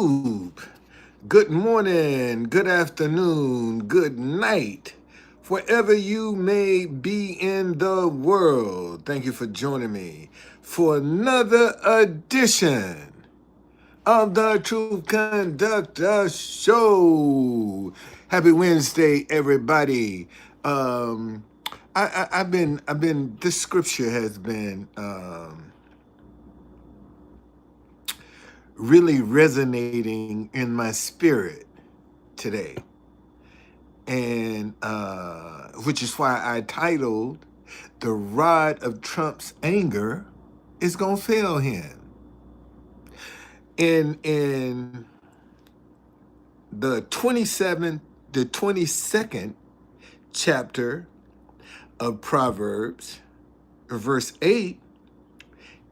YouTube. Good morning, good afternoon, good night, wherever you may be in the world. Thank you for joining me for another edition of the Truth Conductor Show. Happy Wednesday, everybody. I've been. This scripture has been really resonating in my spirit today, and which is why I titled "The Rod of Trump's Anger is Gonna Fail Him." In the 22nd chapter of Proverbs, verse 8,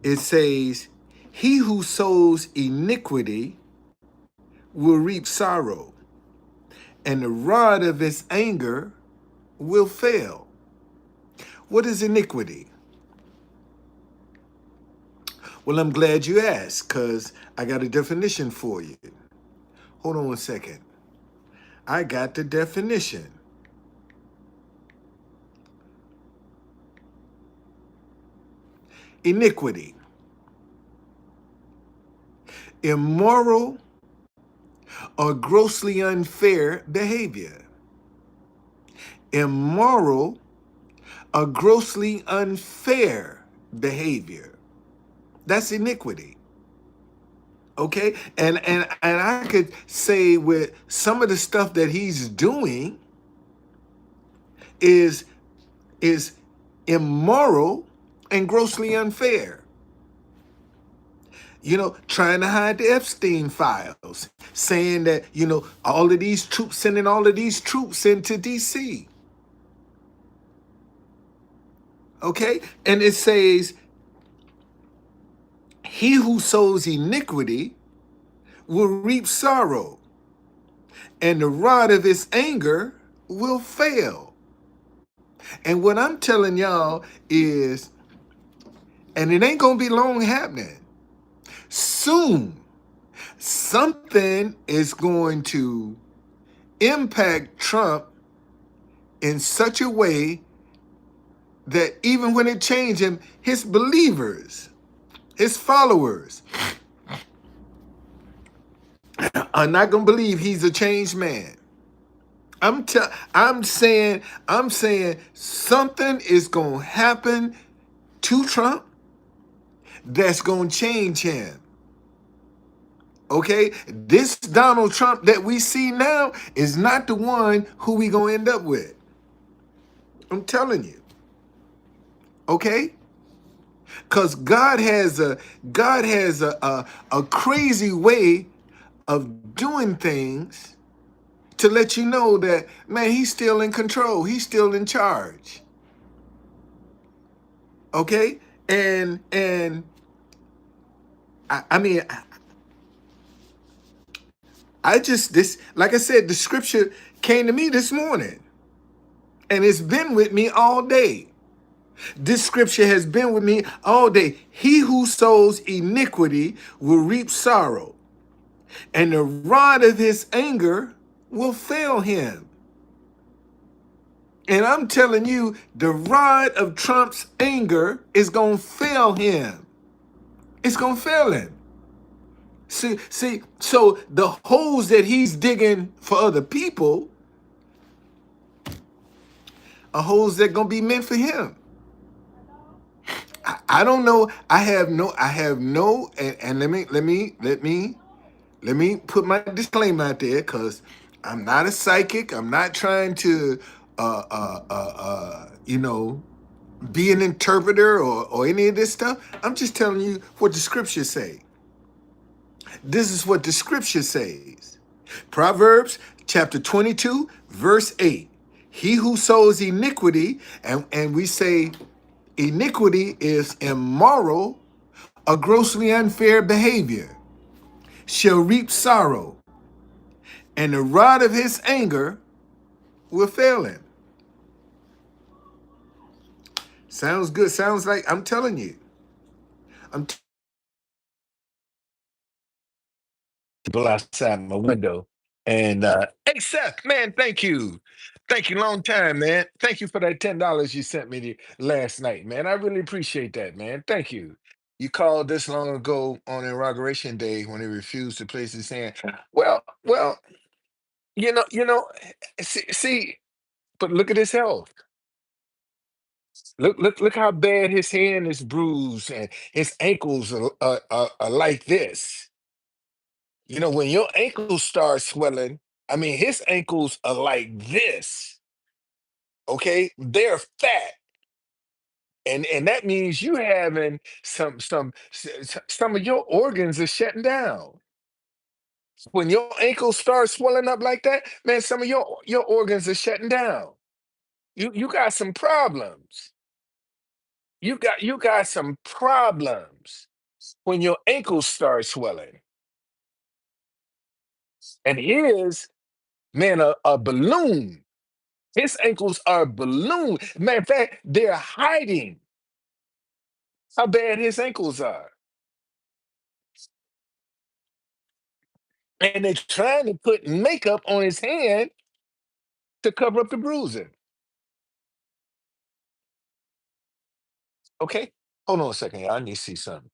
it says, "He who sows iniquity will reap sorrow, and the rod of his anger will fail." What is iniquity? Well, I'm glad you asked, because I got a definition for you. Hold on one second. I got the definition. Iniquity: immoral or grossly unfair behavior. Immoral or grossly unfair behavior. That's iniquity. Okay? And I could say with some of the stuff that he's doing is immoral and grossly unfair. Trying to hide the Epstein files, saying that, all of these troops, sending all of these troops into DC. Okay? And it says, he who sows iniquity will reap sorrow, and the rod of his anger will fail. And what I'm telling y'all is, and it ain't gonna be long happening, soon something is going to impact Trump in such a way that even when it changed him, his believers, his followers, are not gonna believe he's a changed man. I'm saying something is gonna happen to Trump that's gonna change him. Okay, this Donald Trump that we see now is not the one who we gonna end up with. I'm telling you. Okay, because God has a crazy way of doing things to let you know that, man, he's still in control. He's still in charge. Okay, and I mean, like I said, the scripture came to me this morning, and it's been with me all day. This scripture has been with me all day. He who sows iniquity will reap sorrow, and the rod of his anger will fail him. And I'm telling you, the rod of Trump's anger is going to fail him. It's going to fail him. See, so the holes that he's digging for other people are holes that are going to be meant for him. I don't know. I have no, and let me put my disclaimer out there, because I'm not a psychic. I'm not trying to, be an interpreter or any of this stuff. I'm just telling you what the scriptures say. This is what the scripture says. Proverbs chapter 22, verse 8. He who sows iniquity, and we say iniquity is immoral or grossly unfair behavior, shall reap sorrow, and the rod of his anger will fail him. Sounds good. Sounds like, I'm telling you. I'm people outside my window. And hey, Seth, man, thank you, long time, man. Thank you for that $10 you sent me last night, man. I really appreciate that, man. Thank you. You called this long ago on inauguration day when he refused to place his hand. Well, see, but look at his health. Look how bad his hand is bruised and his ankles are like this. When your ankles start swelling, I mean, his ankles are like this. Okay, they're fat, and that means you having some of your organs are shutting down. When your ankles start swelling up like that, man, some of your organs are shutting down. You got some problems. You got some problems when your ankles start swelling. And his, man, a balloon. His ankles are balloon. Matter of fact, they're hiding how bad his ankles are. And they're trying to put makeup on his hand to cover up the bruising. Okay? Hold on a second, y'all. I need to see something.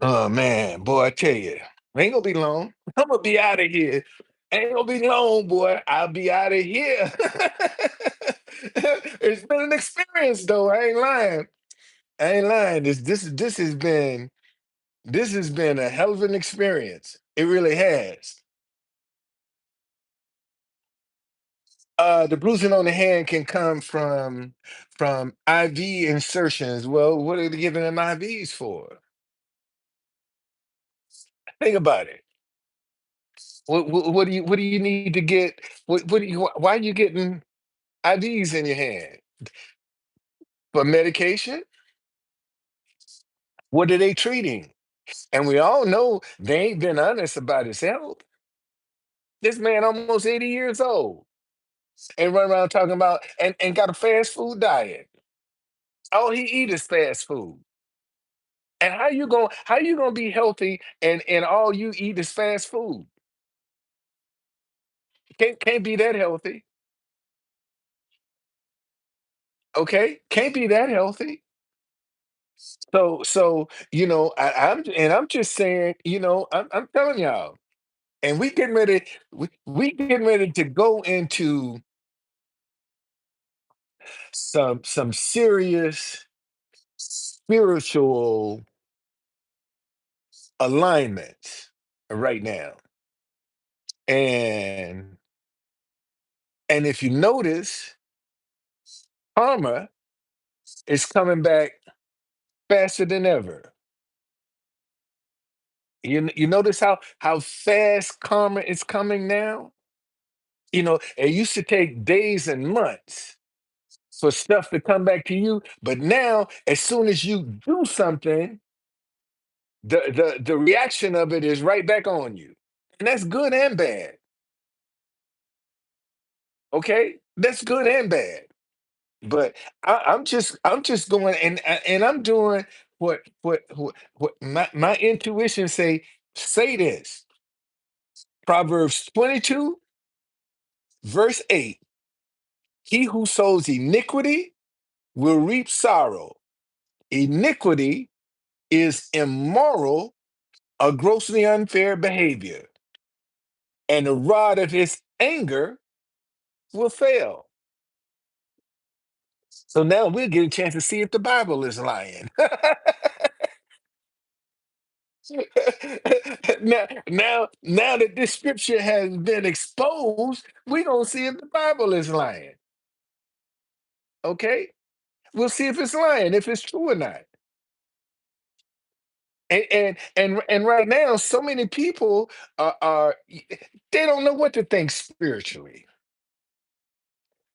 Oh man, boy, I tell you, ain't gonna be long. I'm gonna be out of here. Ain't gonna be long, boy. I'll be out of here. It's been an experience though. I ain't lying. I ain't lying. This has been a hell of an experience. It really has. The bruising on the hand can come from IV insertions. Well, what are they giving them IVs for? Think about it. What do you need to get? Why are you getting IVs in your hand for medication? What are they treating? And we all know they ain't been honest about his health. This man almost 80 years old and run around talking about and got a fast food diet. All he eat is fast food. And how you gonna be healthy and all you eat is fast food? Can't be that healthy. Okay, can't be that healthy. So I'm just saying, I'm telling y'all, and we getting ready to go into some serious spiritual alignments right now. And if you notice, karma is coming back faster than ever. You notice how fast karma is coming now? It used to take days and months for stuff to come back to you, but now as soon as you do something, the reaction of it is right back on you. And that's good and bad. Okay? That's good and bad. But I'm just going and I'm doing what my intuition say this. Proverbs 22 verse 8. He who sows iniquity will reap sorrow. Iniquity is immoral, a grossly unfair behavior, and the rod of his anger will fail. So now we'll get a chance to see if the Bible is lying. now that this scripture has been exposed, we're gonna see if the Bible is lying. Okay? We'll see if it's lying, if it's true or not. And right now, so many people are they don't know what to think spiritually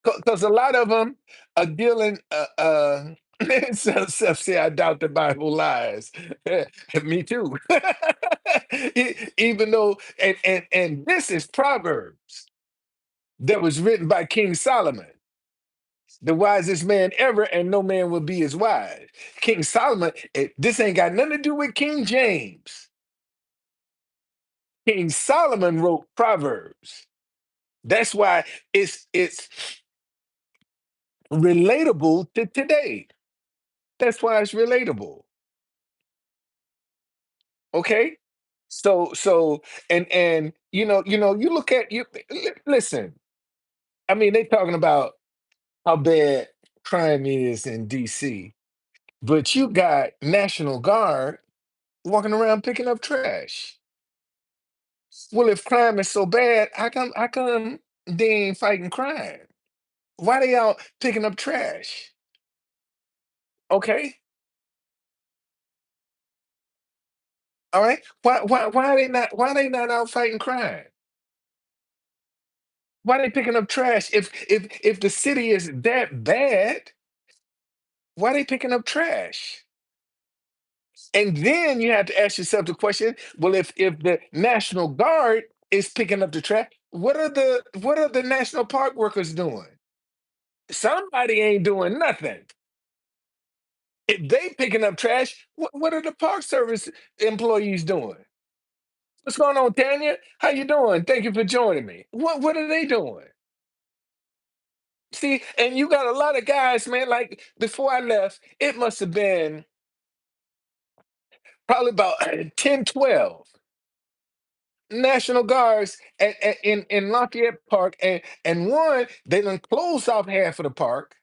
because a lot of them are dealing. Self say I doubt the Bible lies. Me too. Even though, and this is Proverbs that was written by King Solomon, the wisest man ever, and no man will be as wise. King Solomon, this ain't got nothing to do with King James. King Solomon wrote Proverbs. That's why it's relatable to today. That's why it's relatable. Okay. So and you look at listen. I mean, they talking about how bad crime is in DC, but you got National Guard walking around picking up trash. Well, if crime is so bad, how come they ain't fighting crime? Why they out picking up trash? Okay. All right. Why they not out fighting crime? Why they picking up trash? If the city is that bad, why they picking up trash? And then you have to ask yourself the question: well, if the National Guard is picking up the trash, what are the national park workers doing? Somebody ain't doing nothing. If they picking up trash, what are the Park Service employees doing? What's going on, Tanya? How you doing? Thank you for joining me. What are they doing? See, and you got a lot of guys, man. Like before I left, it must have been probably about 10, 12 National Guards in Lafayette Park, and one they done closed off half of the park.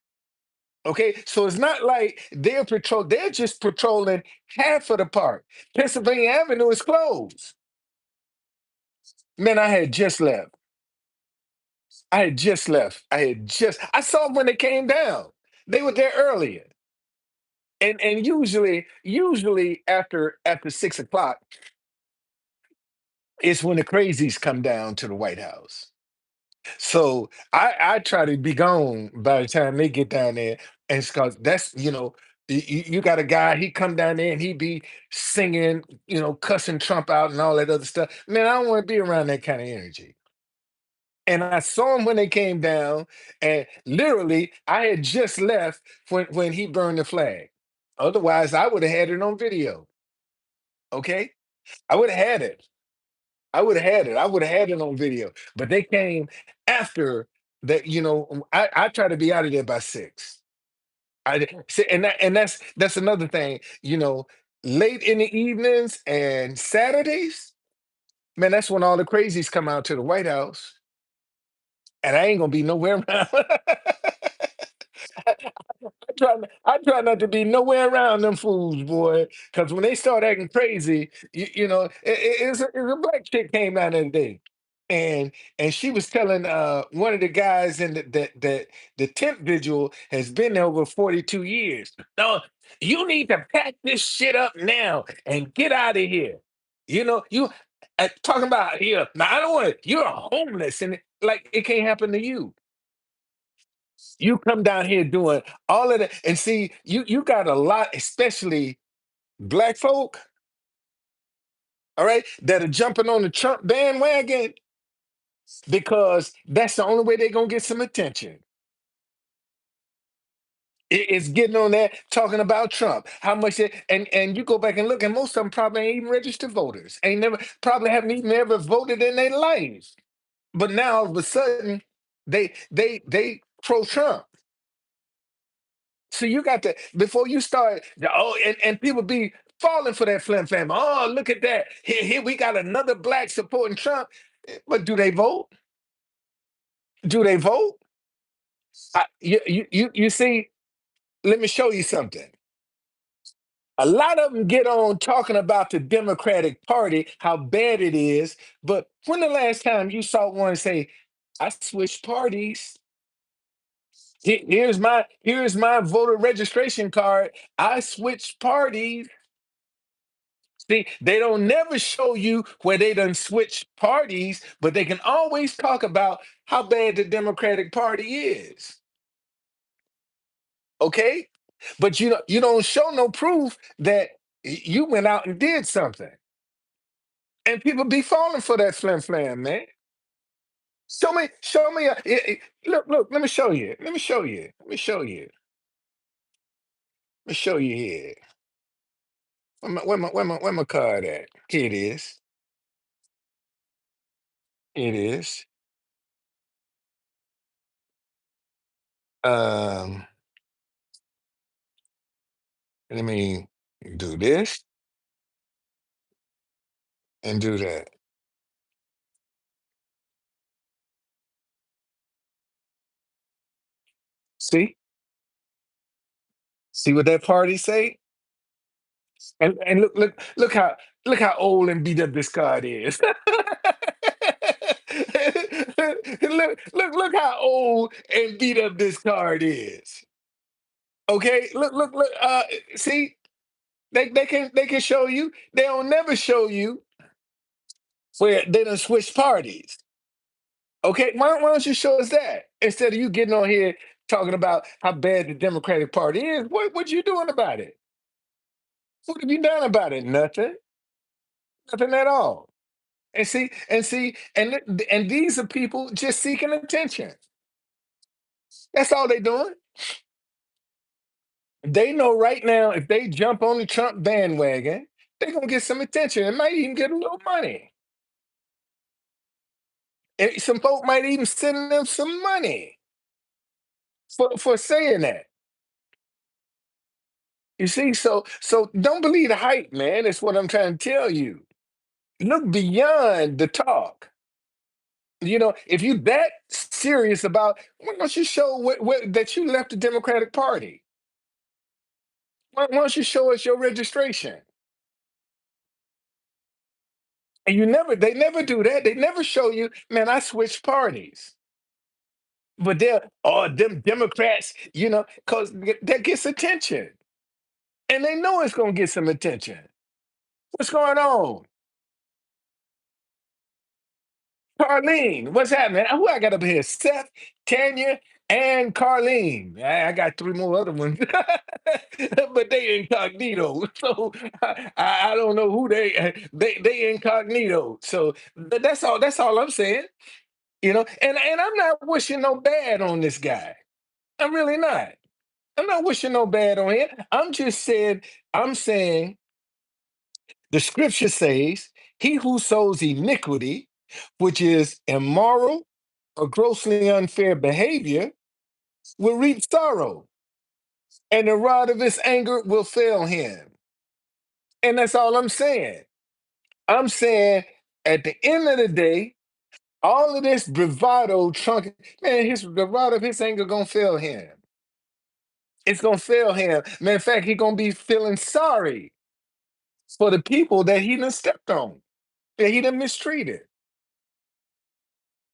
Okay, so it's not like they're just patrolling half of the park. Pennsylvania Avenue is closed. Man, I had just left. I had just left. I saw them when they came down. They were there earlier. And usually after 6 o'clock is when the crazies come down to the White House. So I try to be gone by the time they get down there, and it's cause that's you got a guy, he come down there and he be singing, cussing Trump out and all that other stuff. Man, I don't want to be around that kind of energy. And I saw him when they came down, and literally I had just left when he burned the flag. Otherwise, I would have had it on video. Okay, I would have had it. I would have had it. I would have had it on video. But they came after that. I try to be out of there by 6. See, and that's another thing. Late in the evenings and Saturdays, man, that's when all the crazies come out to the White House, and I ain't gonna be nowhere around. I try not to be nowhere around them fools, boy. Because when they start acting crazy, it's a black chick came out the other day, and she was telling one of the guys in the tent vigil has been there over 42 years. No, you need to pack this shit up now and get out of here. You talking about here. Now I don't want you're homeless and like it can't happen to you. You come down here doing all of that, and see, you got a lot, especially black folk, all right, that are jumping on the Trump bandwagon because that's the only way they're gonna get some attention. It's getting on there talking about Trump. How much and you go back and look, and most of them probably ain't even registered voters. Ain't never probably haven't even ever voted in their lives. But now all of a sudden they pro Trump. So you got to before you start. Oh, and people be falling for that flim flam. Oh, look at that! Here we got another black supporting Trump. But do they vote? Do they vote? You see. Let me show you something. A lot of them get on talking about the Democratic Party, how bad it is. But when the last time you saw one say, "I switched parties"? Here's my voter registration card. I switched parties. See, they don't never show you where they done switch parties, but they can always talk about how bad the Democratic Party is. Okay? But you don't show no proof that you went out and did something. And people be falling for that flim flam, man. Show me. Look. Let me show you. Let me show you. Let me show you. Let me show you here. Where my card at? Here it is. It is. Um, Let me do this and do that. See? See what that party say? And look how old and beat up this card is. Look how old and beat up this card is. Okay, look. See, they can show you. They don't never show you where they done switch parties. Okay, why don't you show us that instead of you getting on here talking about how bad the Democratic Party is? What you doing about it? What have you done about it? Nothing. Nothing at all. And these are people just seeking attention. That's all they doing. They know right now if they jump on the Trump bandwagon, they're gonna get some attention and might even get a little money. And some folk might even send them some money for saying that. You see, so don't believe the hype, man. That's what I'm trying to tell you. Look beyond the talk. If you that serious about, why don't you show that you left the Democratic Party? Why don't you show us your registration? And they never do that. They never show you, man, I switched parties. But them Democrats, because that gets attention. And they know it's going to get some attention. What's going on? Carlene, what's happening? Who I got up here? Seth, Tanya, and Carlene. I got three more other ones, but they incognito. So I don't know who they incognito. So but that's all. That's all I'm saying. And I'm not wishing no bad on this guy. I'm really not. I'm not wishing no bad on him. I'm saying the scripture says, he who sows iniquity, which is immoral or grossly unfair behavior, will reap sorrow, and the rod of his anger will fail him. And that's all I'm saying. I'm saying at the end of the day, all of this bravado trunk, man, the rod of his anger gonna fail him. It's gonna fail him. Matter of fact, he gonna be feeling sorry for the people that he done stepped on, that he done mistreated.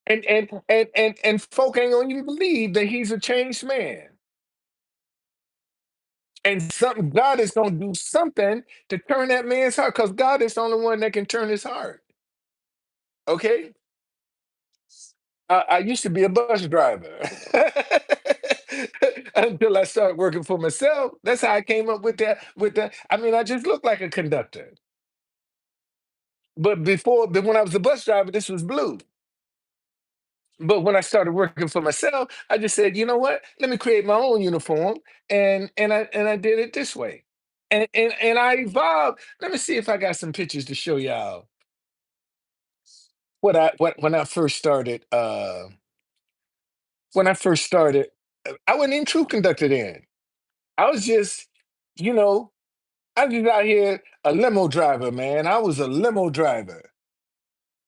And folk ain't gonna even believe that he's a changed man. And something God is gonna do something to turn that man's heart, because God is the only one that can turn his heart. Okay? I used to be a bus driver until I started working for myself. That's how I came up with that. I mean, I just look like a conductor. But when I was a bus driver, this was blue. But when I started working for myself, I just said, you know what? Let me create my own uniform, and I did it this way, and I evolved. Let me see if I got some pictures to show y'all what when I first started. When I first started, I wasn't even true conductor then. I was just, you know, I was just out here a limo driver, man. I was a limo driver.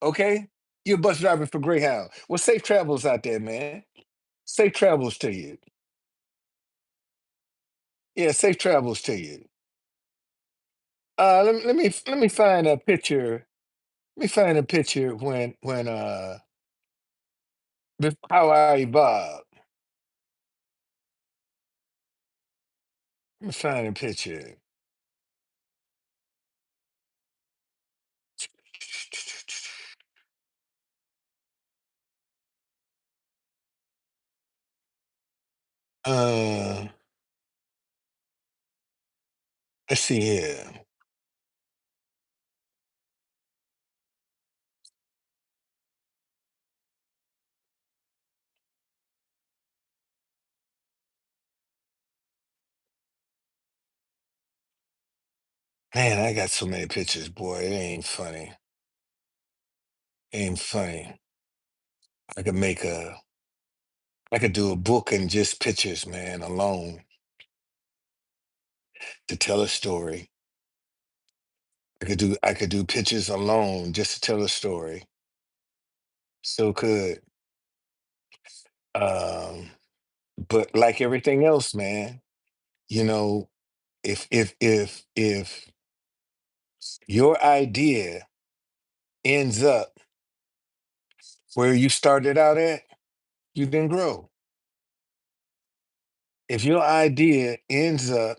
Okay, you're a bus driver for Greyhound. Well, safe travels out there, man. Safe travels to you. Yeah, safe travels to you. Let me find a picture. Let me find a picture how I evolved. Let me find a picture. Uh, Let's see here. Man, I got so many pictures, boy. It ain't funny. Ain't funny. I could make a I could do a book in just pictures, man, alone to tell a story. I could do pictures alone just to tell a story. So could. Um, but like everything else, man, you know, if your idea ends up where you started out at, you didn't grow. If your idea ends up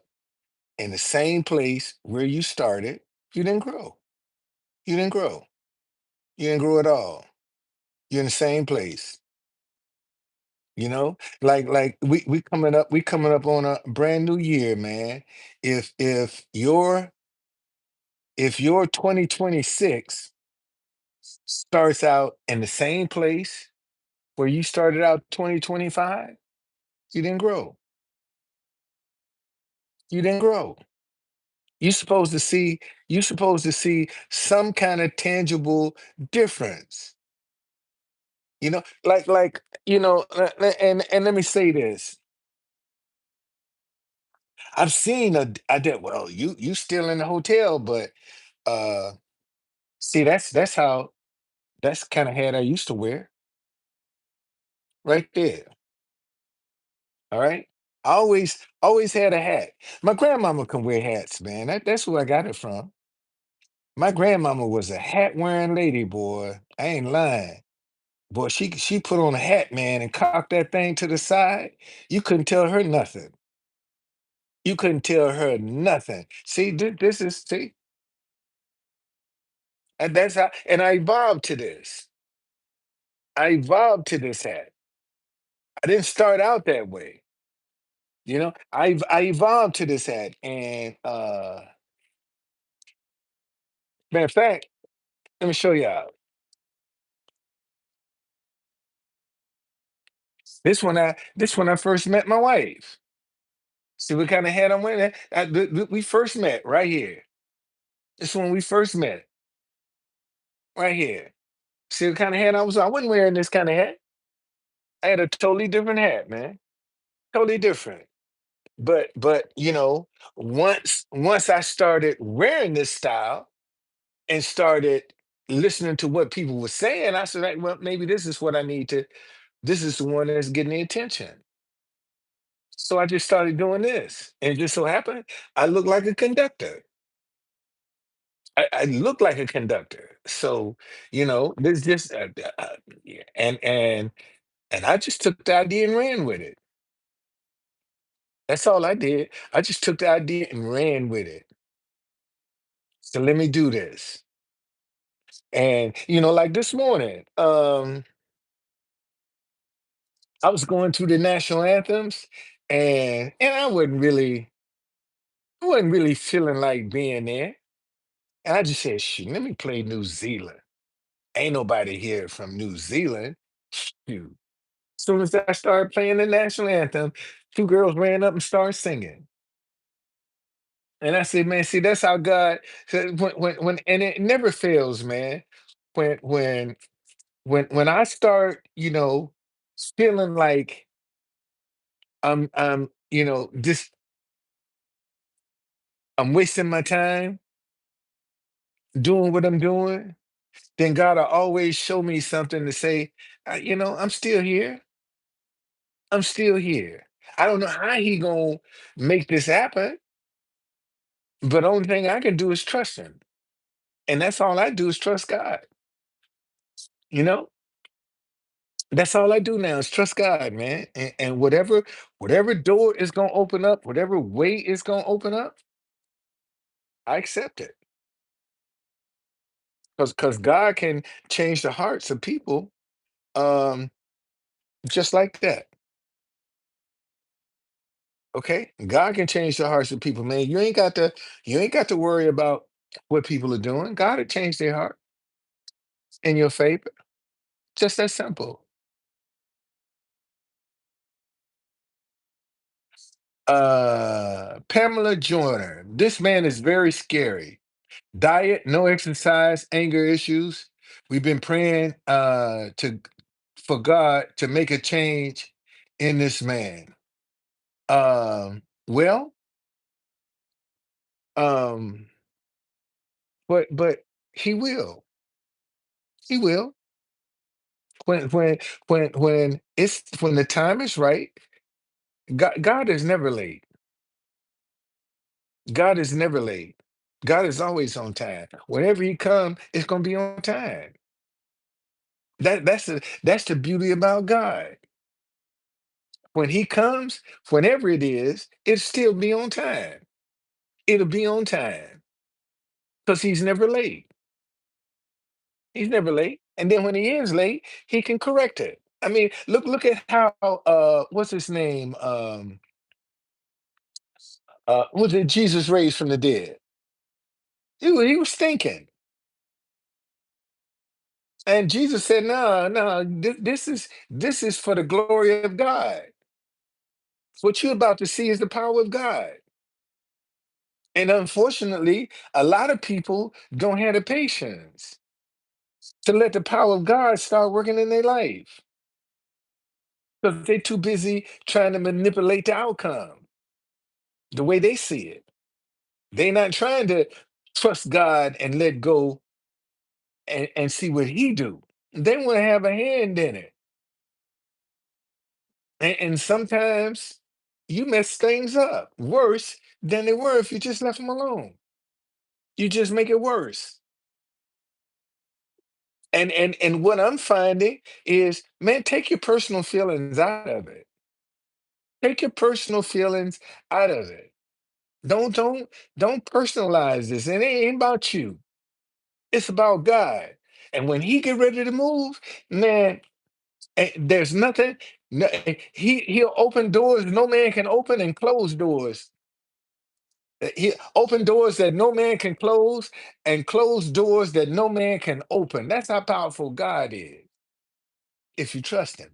in the same place where you started, you didn't grow. You didn't grow. You didn't grow at all. You're in the same place. Like we coming up on a brand new year, man. If your 2026 starts out in the same place where you started out 2025, you didn't grow. You didn't grow. You're supposed to see you're supposed to see some kind of tangible difference. And let me say this. I've seen I did well, you still in the hotel, but uh see that's kind of hat I used to wear right there. All right. I always had a hat. My grandmama can wear hats, man. That's who I got it from. My grandmama was a hat wearing lady, boy. I ain't lying. Boy, she put on a hat, man, and cocked that thing to the side. You couldn't tell her nothing. You couldn't tell her nothing. See, this is see, and that's how. And I evolved to this. I evolved to this hat. I didn't start out that way. I evolved to this hat, and matter of fact, let me show y'all. This one I first met my wife. See what kind of hat I'm wearing? We first met right here. This when we first met right here. See what kind of hat I was? I wasn't wearing this kind of hat. I had a totally different hat, man. Totally different. But once I started wearing this style and started listening to what people were saying, I said, like, well, maybe this is what I need to. This is the one that's getting the attention. So I just started doing this, and it just so happened I look like a conductor. I look like a conductor. So there's just yeah, and I just took the idea and ran with it. That's all I did. I just took the idea and ran with it. So let me do this. And like this morning, I was going through the national anthems, and I wasn't really feeling like being there. And I just said, shoot, let me play New Zealand. Ain't nobody here from New Zealand. Shoot. As soon as I started playing the national anthem, two girls ran up and started singing. And I said, man, see, that's how God said when and it never fails, man. When I start, feeling like this I'm wasting my time doing what I'm doing, then God will always show me something to say, I'm still here. I'm still here. I don't know how he gonna make this happen, but only thing I can do is trust him. And that's all I do is trust God. You know, that's all I do now is trust God, man. And whatever door is gonna open up, whatever way is gonna open up, I accept it. Because God can change the hearts of people um just like that. Okay, God can change the hearts of people, man. You ain't got to worry about what people are doing. God will change their heart in your favor. Just that simple. Pamela Joyner. This man is very scary. Diet, no exercise, anger issues. We've been praying to for God to make a change in this man. Well, um, but he will. He will. When the time is right. God is never late. God is never late. God is always on time. Whenever he come, it's gonna be on time. That's the beauty about God. When he comes, whenever it is, it'll still be on time. It'll be on time because he's never late. He's never late. And then when he is late, he can correct it. I mean, look at how what's his name? Was it Jesus raised from the dead? He was thinking. And Jesus said, "No, no, this is for the glory of God. What you're about to see is the power of God." And unfortunately, a lot of people don't have the patience to let the power of God start working in their life because they're too busy trying to manipulate the outcome the way they see it. They're not trying to trust God and let go and see what He do. They want to have a hand in it. And sometimes you mess things up worse than they were if you just left them alone. You just make it worse. And what I'm finding is, man, take your personal feelings out of it. Take your personal feelings out of it. Don't personalize this. And it ain't about you. It's about God. And when He get ready to move, man, there's nothing. No, he'll open doors no man can open and close doors. He open doors that no man can close and close doors that no man can open. That's how powerful God is if you trust Him.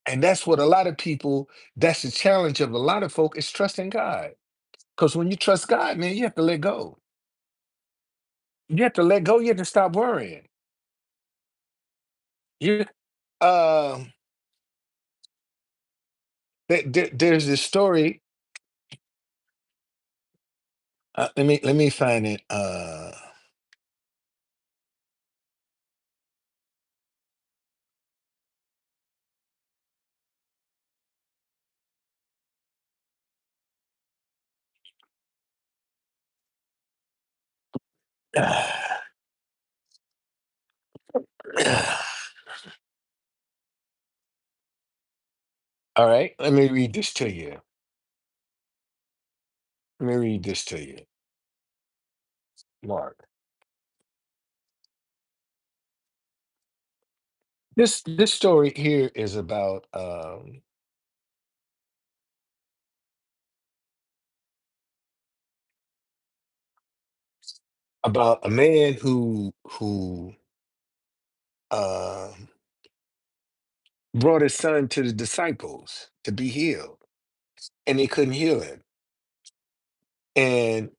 And that's what a lot of people, that's the challenge of a lot of folk is trusting God. Because when you trust God, man, you have to let go. You have to let go. You have to stop worrying. You, um, there's this story. Let me find it. All right, let me read this to you. Let me read this to you, Mark. This story here is about a man who um brought his son to the disciples to be healed, and they couldn't heal him. And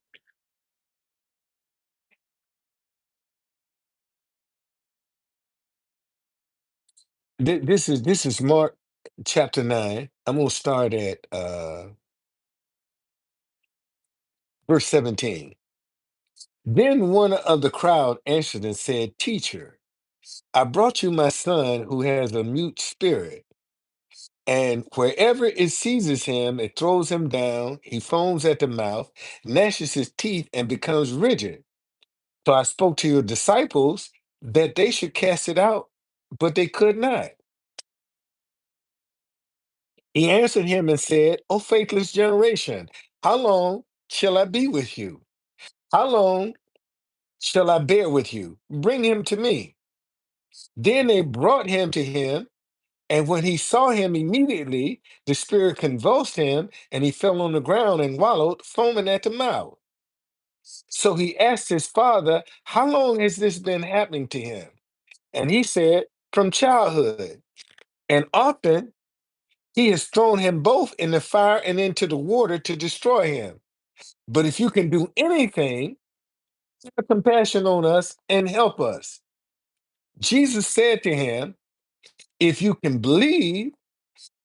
this is Mark chapter 9. I'm gonna start at verse 17. Then one of the crowd answered and said, "Teacher, I brought you my son who has a mute spirit. And wherever it seizes him, it throws him down. He foams at the mouth, gnashes his teeth, and becomes rigid. So I spoke to your disciples that they should cast it out, but they could not." He answered him and said, "O faithless generation, how long shall I be with you? How long shall I bear with you? Bring him to me." Then they brought him to him. And when he saw him immediately, the spirit convulsed him, and he fell on the ground and wallowed, foaming at the mouth. So he asked his father, "How long has this been happening to him?" And he said, "From childhood. And often he has thrown him both in the fire and into the water to destroy him. But if you can do anything, have compassion on us and help us." Jesus said to him, "If you can believe,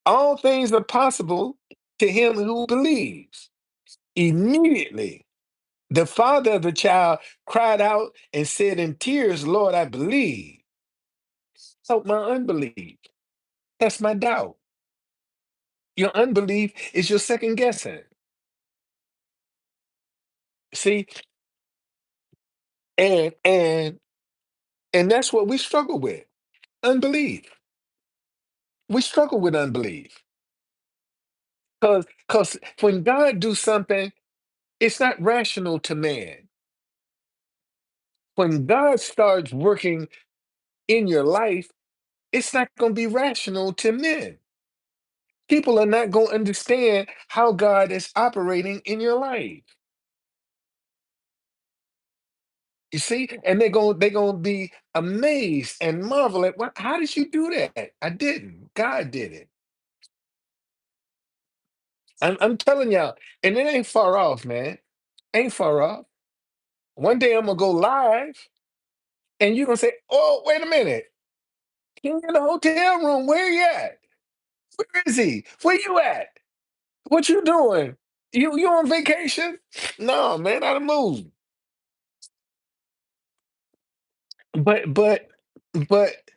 all things are possible to him who believes." Immediately, the father of the child cried out and said in tears, "Lord, I believe. Help my unbelief." That's my doubt. Your unbelief is your second guessing. See, and and and that's what we struggle with. Unbelief. We struggle with unbelief. Because when God do something, it's not rational to man. When God starts working in your life, it's not going to be rational to men. People are not going to understand how God is operating in your life. You see, and they're going to be amazed and marvel at, what, how did you do that? I didn't. God did it. I'm telling y'all, and it ain't far off, man. Ain't far off. One day I'm gonna go live, and you're gonna say, "Oh, wait a minute. He in the hotel room. Where you at? Where is he? Where you at? What you doing? You on vacation?" No, man, I done moved. But but but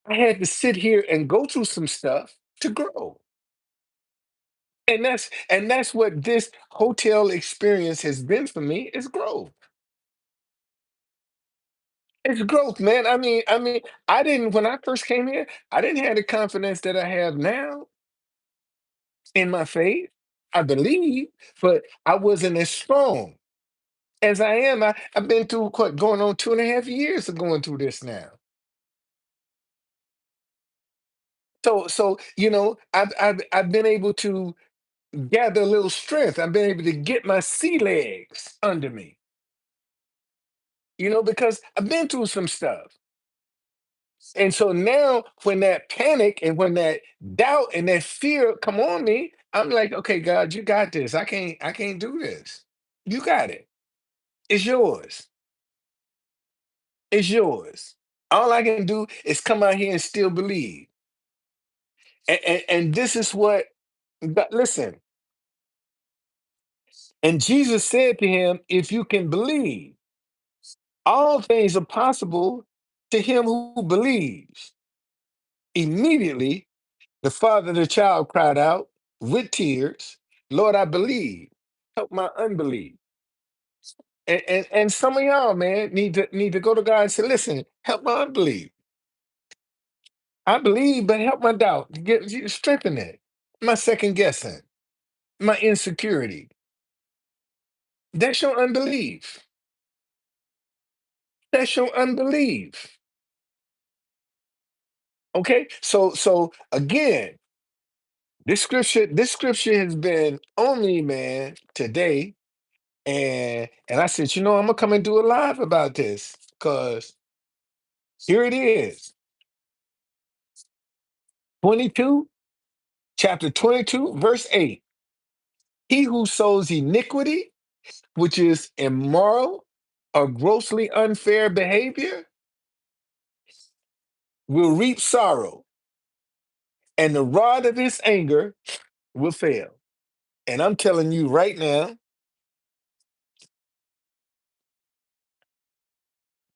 I had to sit here and go through some stuff to grow. And that's what this hotel experience has been for me, is growth. It's growth, man. I mean, I didn't when I first came here, I didn't have the confidence that I have now in my faith. I believe, but I wasn't as strong as I am. I've been through what, going on 2.5 years of going through this now. So I've been able to gather a little strength. I've been able to get my sea legs under me, because I've been through some stuff. And so now when that panic and when that doubt and that fear come on me, I'm like, "Okay, God, you got this. I can't do this. You got it. It's yours. It's yours. All I can do is come out here and still believe." And this is what, listen, and Jesus said to him, "If you can believe, all things are possible to him who believes." Immediately, the father of the child cried out with tears, "Lord, I believe. Help my unbelief." And some of y'all, man, need to go to God and say, "Listen, help my unbelief. I believe, but help my doubt. Strengthen it. My second guessing, my insecurity. That's your unbelief. That's your unbelief." Okay? So again, this scripture has been on me, man, today. And I said, I'm gonna come and do a live about this, because here it is. 22, chapter 22, verse 8. He who sows iniquity, which is immoral or grossly unfair behavior, will reap sorrow, and the rod of his anger will fail. And I'm telling you right now,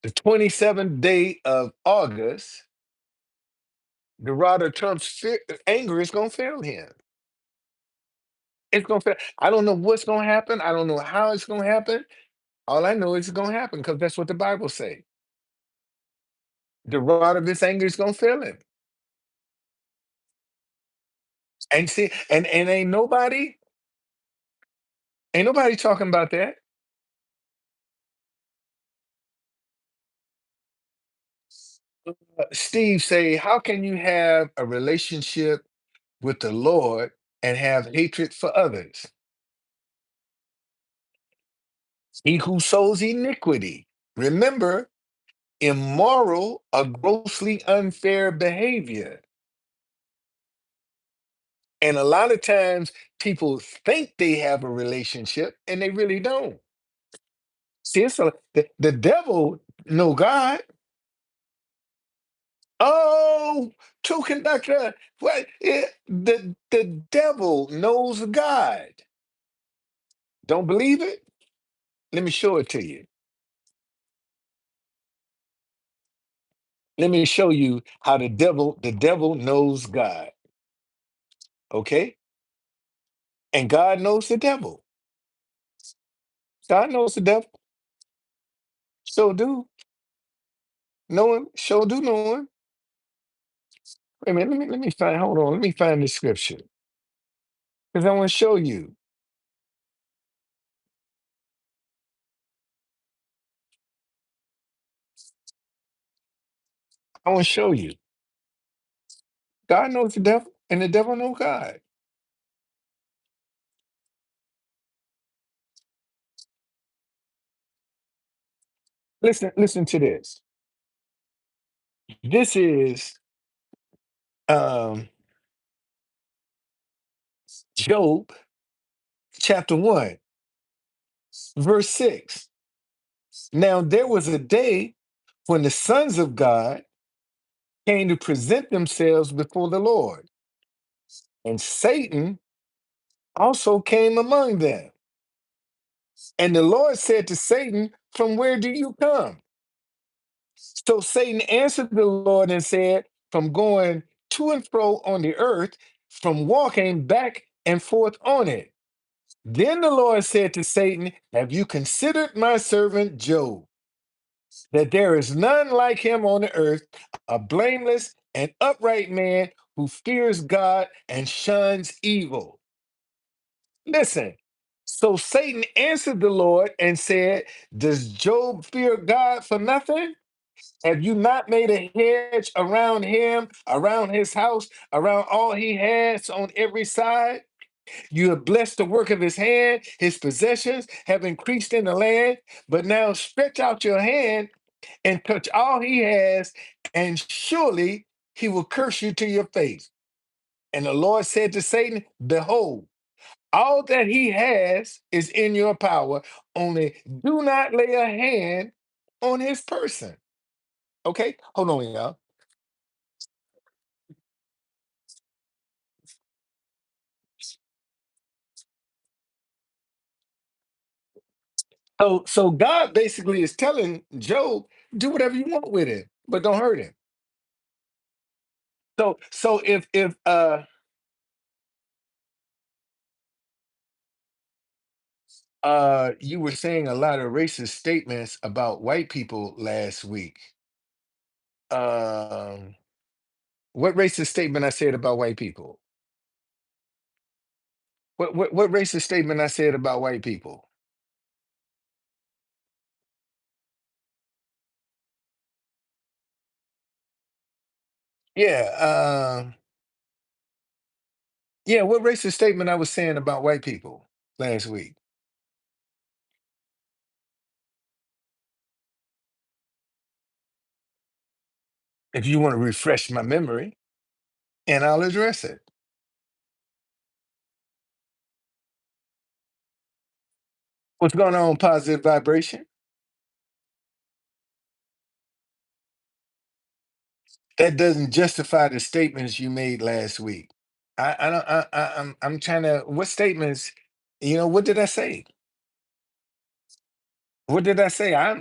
the 27th day of August, the rod of Trump's anger is gonna fail him. It's gonna fail. I don't know what's gonna happen. I don't know how it's gonna happen. All I know is it's gonna happen, because that's what the Bible say. The rod of his anger is gonna fail him. And see, and ain't nobody talking about that. Steve say, how can you have a relationship with the Lord and have hatred for others? He who sows iniquity. Remember, immoral or grossly unfair behavior. And a lot of times people think they have a relationship and they really don't. See, the devil know God. Oh, true conductor. What? The devil knows God. Don't believe it? Let me show it to you. Let me show you how the devil knows God. Okay? And God knows the devil. God knows the devil. So do. Know him. So do know him. Wait a minute. Let me find, hold on. Let me find the scripture. Because I want to show you. I want to show you. God knows the devil, and the devil knows God. Listen to this. This is um Job chapter 1, verse 6. Now there was a day when the sons of God came to present themselves before the Lord, and Satan also came among them. And the Lord said to Satan, from where do you come? So Satan answered the Lord and said, from going to and fro on the earth, from walking back and forth on it. Then the Lord said to Satan, have you considered my servant Job, that there is none like him on the earth, a blameless and upright man who fears God and shuns evil? Listen. So Satan answered the Lord and said, does Job fear God for nothing? Have you not made a hedge around him, around his house, around all he has on every side? You have blessed the work of his hand, his possessions have increased in the land. But now stretch out your hand and touch all he has, and surely he will curse you to your face. And the Lord said to Satan, behold, all that he has is in your power, only do not lay a hand on his person. Okay, hold on, y'all. So God basically is telling Job, do whatever you want with it, but don't hurt him. So if you were saying a lot of racist statements about white people last week, um what racist statement I said about white people? What racist statement I said about white people? Yeah, yeah, what racist statement I was saying about white people last week? If you want to refresh my memory, and I'll address it. What's going on, positive vibration? That doesn't justify the statements you made last week. I don't. I'm trying to. What statements? What did I say? What did I say? I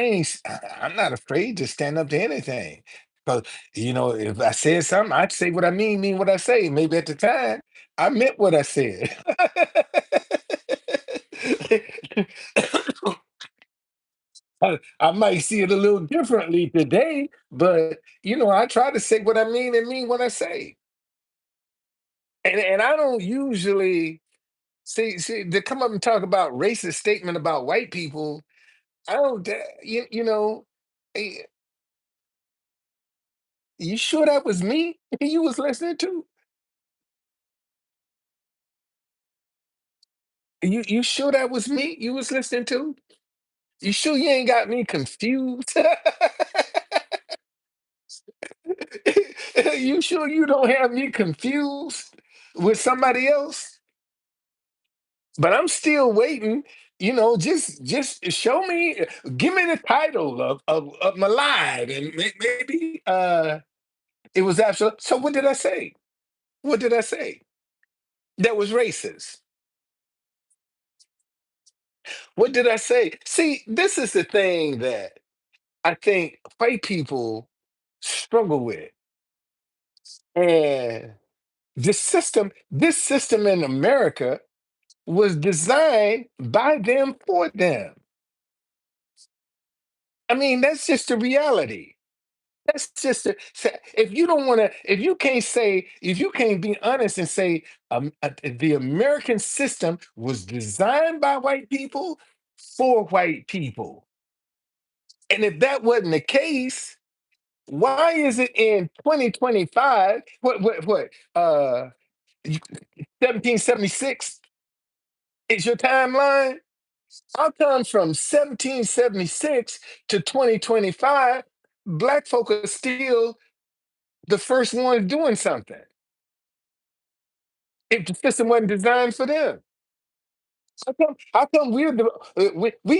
ain't. I'm not afraid to stand up to anything. Because if I said something, I'd say what I mean what I say. Maybe at the time, I meant what I said. I might see it a little differently today, but I try to say what I mean and mean what I say. And I don't usually see to come up and talk about racist statement about white people. I don't, you know, eh, You sure that was me you was listening to? You sure that was me you was listening to? You sure you ain't got me confused? You sure you don't have me confused with somebody else? But I'm still waiting. Just show me, give me the title of my live, and maybe it was absolute. So what did I say? What did I say? That was racist. What did I say? See, this is the thing that I think white people struggle with. And this system in America was designed by them for them. I mean, that's just the reality. That's just if you don't want to, if you can't be honest and say the American system was designed by white people for white people. And if that wasn't the case, why is it in 2025? What? 1776 is your timeline? How come from 1776 to 2025, black folk are still the first ones doing something if the system wasn't designed for them? How come we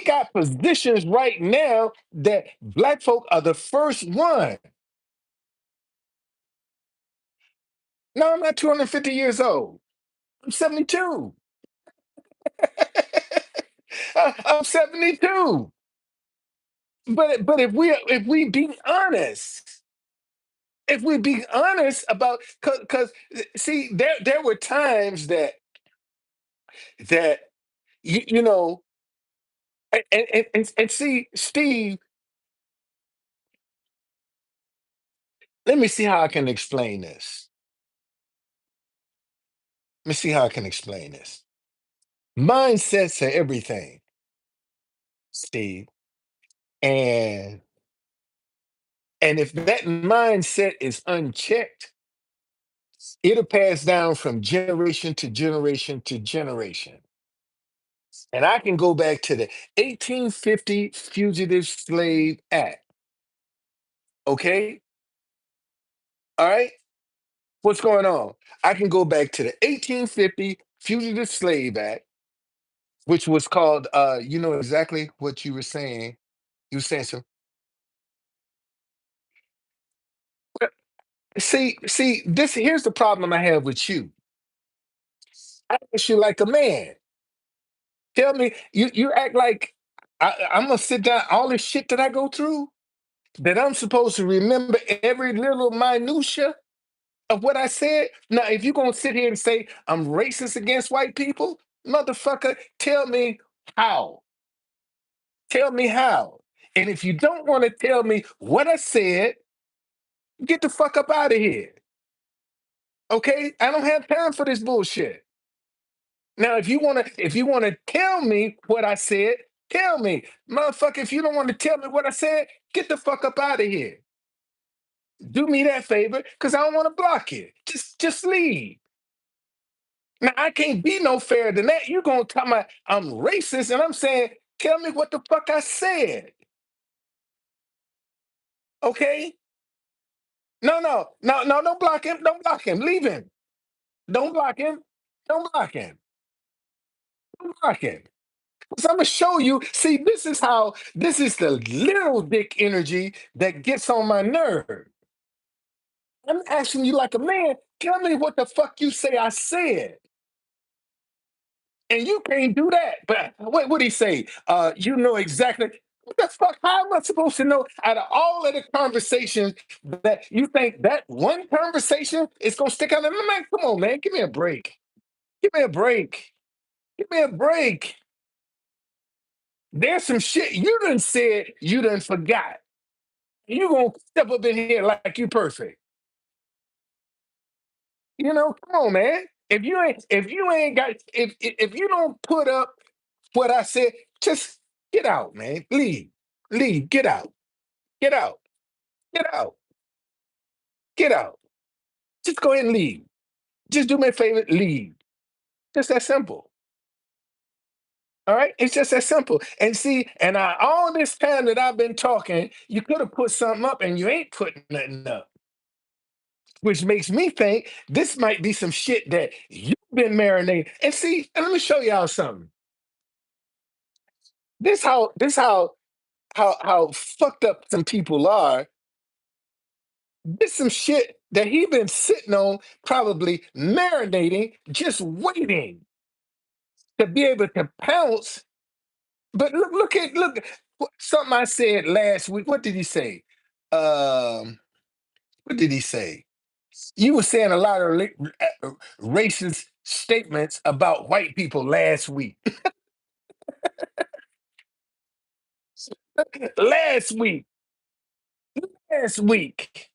got positions right now that black folk are the first one? No, I'm not 250 years old. I'm 72. I'm 72. But if we be honest, if we be honest about, because see, there were times that you know, and see, Steve, let me see how I can explain this. Let me see how I can explain this. Mindsets are everything, Steve. And if that mindset is unchecked, it'll pass down from generation to generation to generation. And I can go back to the 1850 Fugitive Slave Act. Okay? All right? What's going on? I can go back to the 1850 Fugitive Slave Act, which was called, you know exactly what you were saying. You were saying some. See, this here's the problem I have with you. I ask you like a man. Tell me, you act like I'm gonna sit down all this shit that I go through, that I'm supposed to remember every little minutia of what I said. Now, if you're gonna sit here and say I'm racist against white people, motherfucker, tell me how. Tell me how. And if you don't want to tell me what I said, get the fuck up out of here. Okay? I don't have time for this bullshit. Now, if you wanna tell me what I said, tell me. Motherfucker, if you don't want to tell me what I said, get the fuck up out of here. Do me that favor, because I don't want to block you. Just leave. Now I can't be no fairer than that. You gonna tell me I'm racist, and I'm saying, tell me what the fuck I said. Okay? No, no, no, no, don't block him. Don't block him. Leave him. Don't block him. Don't block him. Don't block him. So I'm gonna show you. See, this is the little dick energy that gets on my nerve. I'm asking you like a man, tell me what the fuck you say I said. And you can't do that. But what did he say? You know exactly. What the fuck? How am I supposed to know out of all of the conversations that you think that one conversation is gonna stick out? Man, come on, man. Give me a break. Give me a break. Give me a break. There's some shit you done said you done forgot. You gonna step up in here like you perfect. Come on, man. If you ain't got if you don't put up what I said, just get out, man. Leave. Leave. Get out. Get out. Get out. Get out. Just go ahead and leave. Just do me a favor, leave. Just that simple. All right, it's just that simple. And see, all this time that I've been talking, you could have put something up, and you ain't putting nothing up, which makes me think this might be some shit that you've been marinating. And see, and let me show y'all something. This how fucked up some people are. This some shit that he been sitting on, probably marinating, just waiting to be able to pounce. But look something I said last week. What did he say? Um, what did he say? You were saying a lot of racist statements about white people last week. last week, last week.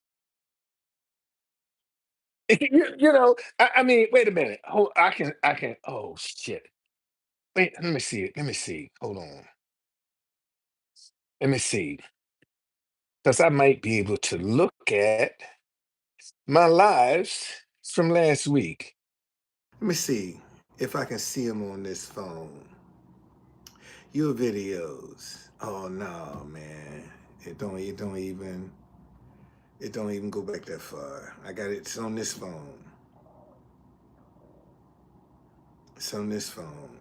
I mean, wait a minute. Hold, I can. Oh shit. Wait, let me see it. Let me see. Hold on. Let me see. Because I might be able to look at my lives from last week. Let me see if I can see him on this phone. Your videos. Oh no, man. It don't even go back that far. I got it. It's on this phone. It's on this phone.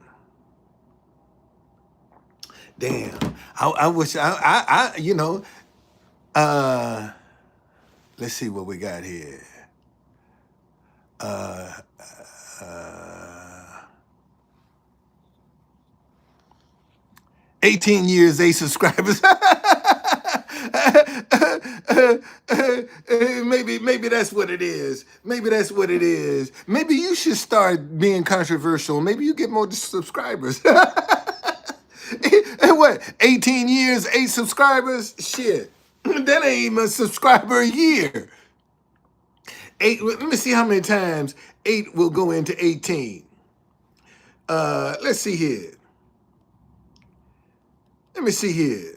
Damn. I wish uh let's see what we got here. Uh uh 18 years, 8 subscribers. Maybe that's what it is. Maybe that's what it is. Maybe you should start being controversial. Maybe you get more subscribers. And what? 18 years, 8 subscribers? Shit. That ain't even a subscriber a year. 8, let me see how many times 8 will go into 18. Let's see here. Let me see here.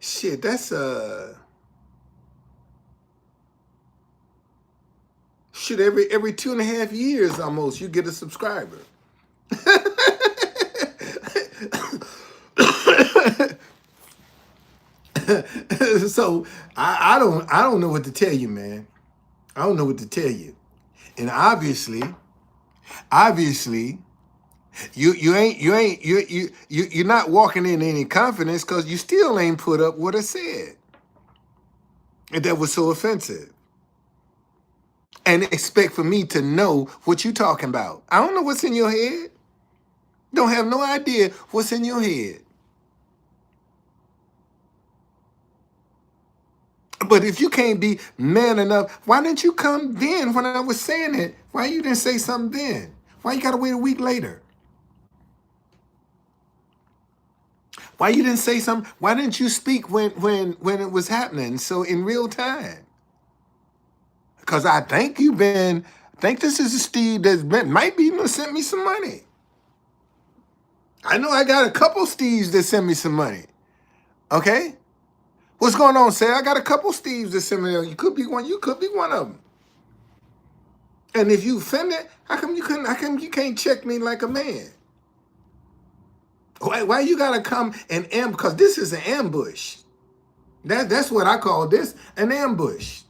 Shit, that's shit, every 2.5 years almost you get a subscriber. So I don't know what to tell you, man. I don't know what to tell you. And obviously, you're not walking in any confidence because you still ain't put up what I said. And that was so offensive. And expect for me to know what you talking about. I don't know what's in your head. Don't have no idea what's in your head. But if you can't be man enough, why didn't you come then when I was saying it? Why you didn't say something then? Why you gotta wait a week later? Why you didn't say something? Why didn't you speak when it was happening? So in real time. Because I think this is a Steve that's might be sent me some money. I know I got a couple Steves that sent me some money. Okay? What's going on, Say? I got a couple Steves that sent me. You could be one. You could be one of them. And if you offended, how come you couldn't? How come you can't check me like a man? Why you gotta come and ambush? Because this is an ambush. That's what I call this, an ambush.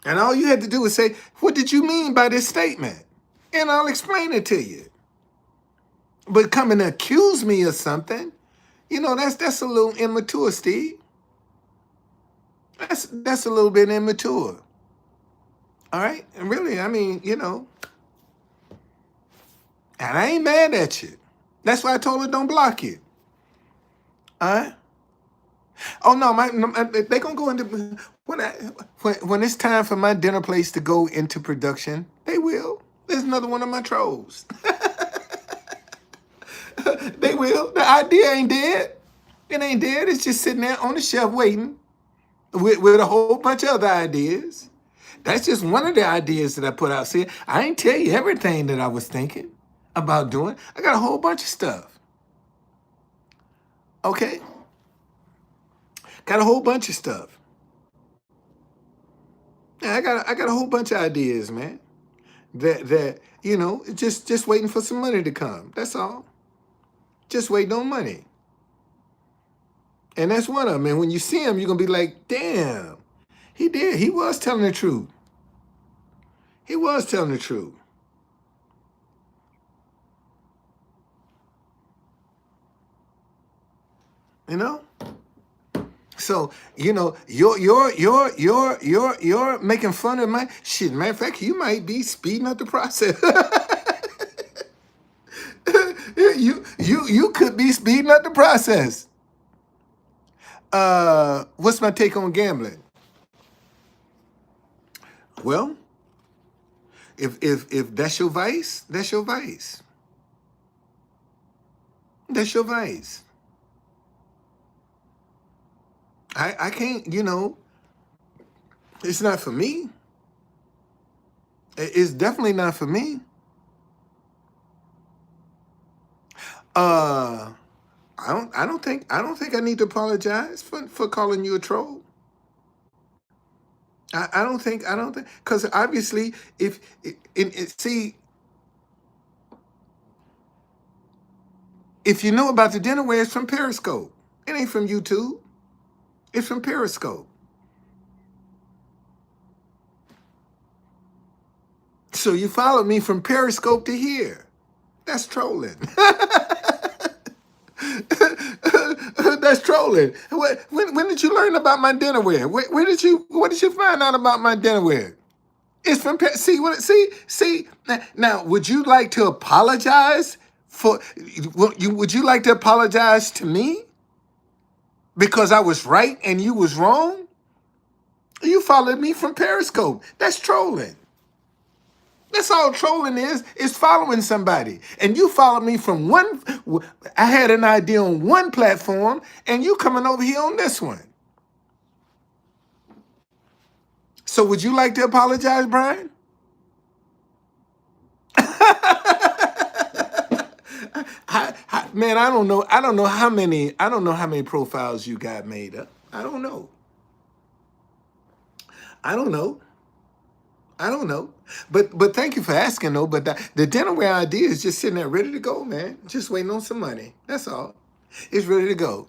And all you had to do was say, "What did you mean by this statement?" And I'll explain it to you. But come and accuse me of something, that's a little immature, Steve. That's a little bit immature. All right, and really, I mean, and I ain't mad at you. That's why I told her don't block you. All right. Oh no, they gonna go into when it's time for my dinner place to go into production. They will. There's another one of my trolls. They will. The idea ain't dead. It ain't dead. It's just sitting there on the shelf waiting. with a whole bunch of other ideas. That's just one of the ideas that I put out. See, I ain't tell you everything that I was thinking about doing. I got a whole bunch of stuff. Okay? Got a whole bunch of stuff. Yeah, I got a whole bunch of ideas, man. That just waiting for some money to come. That's all. Just waiting on money. And that's one of them. And when you see him, you're gonna be like, damn, he did. He was telling the truth. He was telling the truth. You know? So, you're making fun of my shit. Matter of fact, you might be speeding up the process. you could be speeding up the process. What's my take on gambling? Well, if that's your vice, that's your vice. That's your vice. I can't, it's not for me. It's definitely not for me. Uh I don't think I need to apologize for calling you a troll. I don't think because obviously see, if you know about the dinnerware, it's from Periscope. It ain't from YouTube. It's from Periscope. So you followed me from Periscope to here. That's trolling. That's trolling. When did you learn about my dinnerware? What did you find out about my dinnerware? It's from see what see now. Would you like to apologize for? Would you like to apologize to me because I was right and you was wrong? You followed me from Periscope. That's trolling. That's all trolling is following somebody. And you followed me from one. I had an idea on one platform, and you coming over here on this one. So would you like to apologize, Brian? Man, I don't know. I don't know how many. I don't know how many profiles you got made up. I don't know. I don't know. I don't know. But thank you for asking though. But the dinnerware idea is just sitting there ready to go, man. Just waiting on some money. That's all. It's ready to go.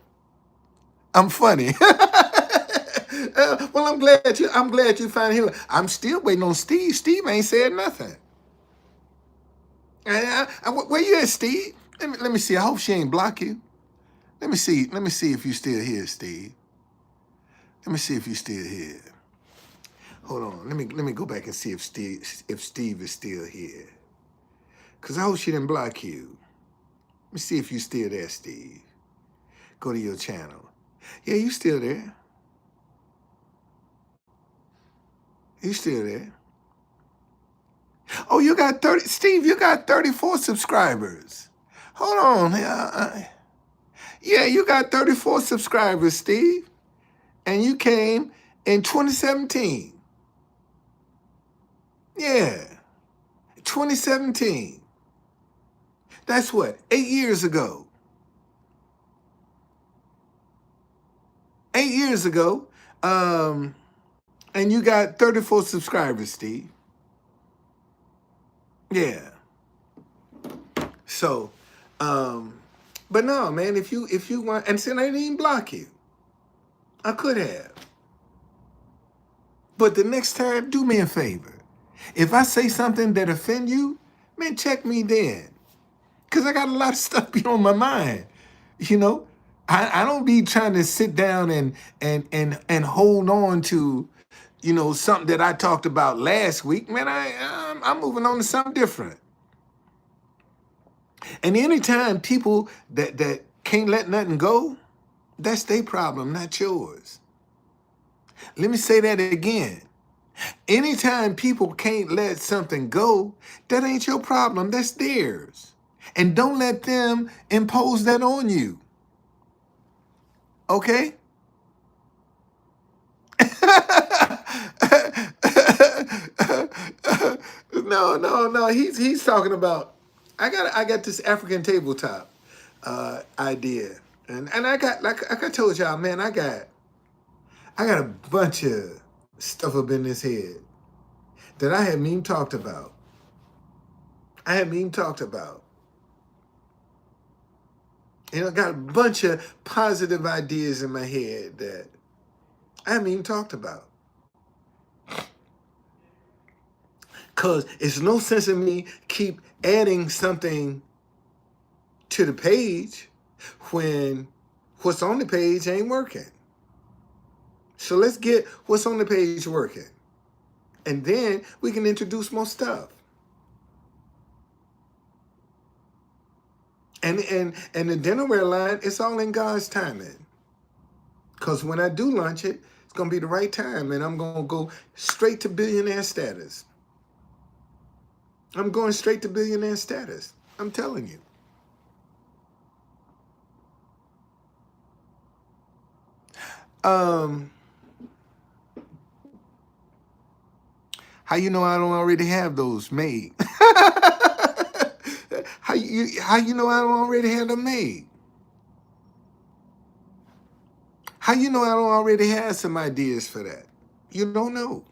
I'm funny. Well, I'm glad you found him. I'm still waiting on Steve. Steve ain't said nothing. Where you at, Steve? Let me see. I hope she ain't block you. Let me see. Let me see if you still here, Steve. Let me see if you still here. Hold on. Let me go back and see if Steve is still here. Cause I hope she didn't block you. Let me see if you still there, Steve. Go to your channel. Yeah, you still there. You still there. Oh, you got 30. Steve, you got 34 subscribers. Hold on. Yeah, you got 34 subscribers, Steve. And you came in 2017. Yeah, 2017. That's what, 8 years ago. 8 years ago. And you got 34 subscribers, Steve. Yeah. So, but no, man, if you want, and since I didn't even block you, I could have. But the next time, do me a favor. If I say something that offend you, man, check me then. Cause I got a lot of stuff be on my mind. You know, I don't be trying to sit down and hold on to, something that I talked about last week. Man, I'm moving on to something different. And anytime people that can't let nothing go, that's their problem, not yours. Let me say that again. Anytime people can't let something go, that ain't your problem, that's theirs. And don't let them impose that on you. Okay? no. He's talking about. I got this African tabletop idea, and I got like I told y'all, man, I got a bunch of stuff up in this head that I haven't even talked about. I haven't even talked about. I got a bunch of positive ideas in my head that I haven't even talked about. Cause it's no sense in me keep adding something to the page when what's on the page ain't working. So let's get what's on the page working. And then we can introduce more stuff. And the dinnerware line, it's all in God's timing. Because when I do launch it, it's gonna be the right time and I'm gonna go straight to billionaire status. I'm going straight to billionaire status. I'm telling you. Um, how you know I don't already have those made? How you know I don't already have them made? How you know I don't already have some ideas for that? You don't know.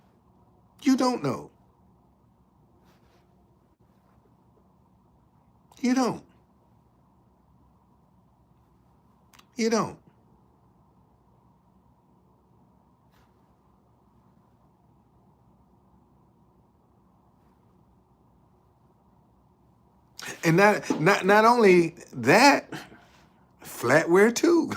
You don't know. You don't. You don't. And not only that, flatware too.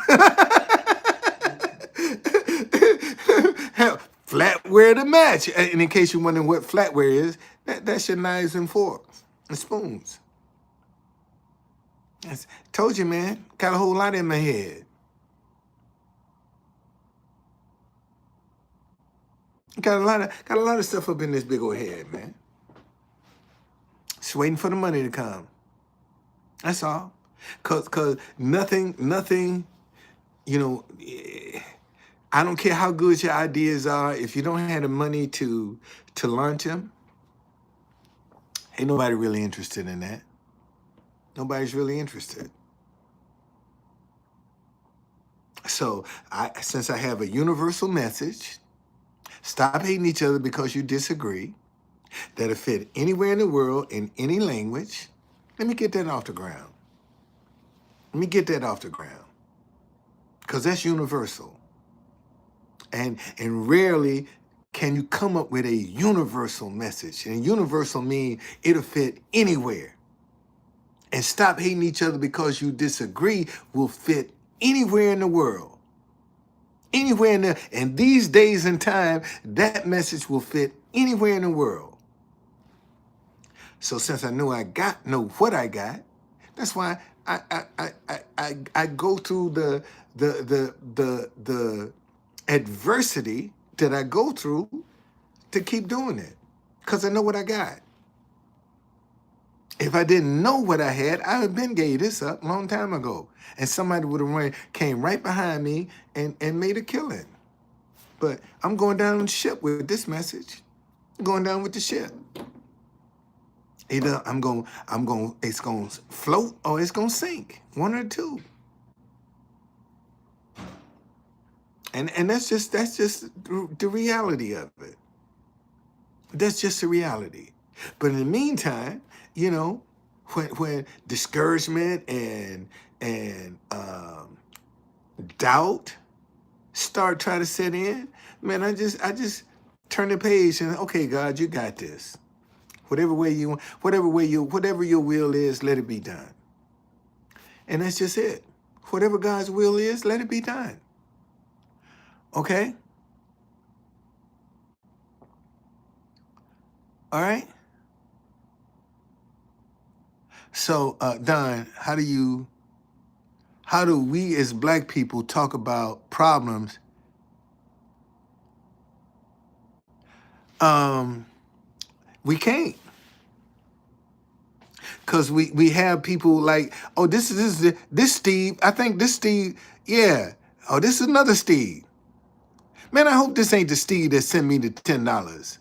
Hell, flatware to match. And in case you're wondering what flatware is, that's your knives and forks and spoons. Told you, man. Got a whole lot in my head. Got a lot of stuff up in this big old head, man. Just waiting for the money to come. That's all. Cause nothing, you know, I don't care how good your ideas are. If you don't have the money to launch them, ain't nobody really interested in that. Nobody's really interested. So since I have a universal message, stop hating each other because you disagree, that'll fit anywhere in the world in any language. Let me get that off the ground. Let me get that off the ground. Because that's universal. And rarely can you come up with a universal message. And universal means it'll fit anywhere. And stop hating each other because you disagree will fit anywhere in the world. Anywhere in the, and these days and time, that message will fit anywhere in the world. So since I know what I got, that's why I go through the adversity that I go through to keep doing it. Because I know what I got. If I didn't know what I had, I would have been gave this up a long time ago. And somebody would have came right behind me and made a killing. But I'm going down on the ship with this message. I'm going down with the ship. Either it's going to float or it's going to sink. One or two. And that's just the reality of it. That's just the reality. But in the meantime, when discouragement and doubt start trying to set in, man, I just turn the page and okay, God, you got this. Whatever your will is, let it be done. And that's just it. Whatever God's will is, let it be done. Okay? All right? So, Don, how do we as black people talk about problems? We can't. Because we have people like, oh, this Steve. I think this Steve, yeah. Oh, this is another Steve. Man, I hope this ain't the Steve that sent me the $10.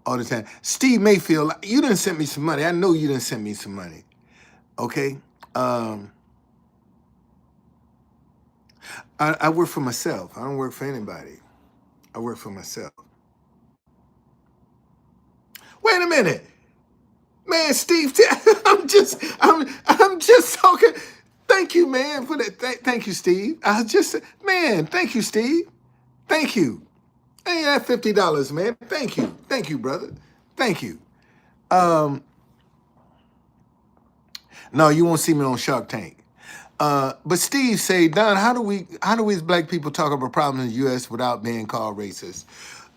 all the time. Steve Mayfield, you didn't send me some money. I know you didn't send me some money. Okay. Um, I work for myself. I don't work for anybody. I work for myself. Wait a minute, man, Steve. I'm just talking. Thank you, man, for that. Thank you, Steve. I just, man, thank you, Steve. Thank you. Hey, that $50, man. Thank you, brother. Thank you. Um, no, you won't see me on Shark Tank. But Steve say, Don, how do we as black people talk about problems in the U.S. without being called racist?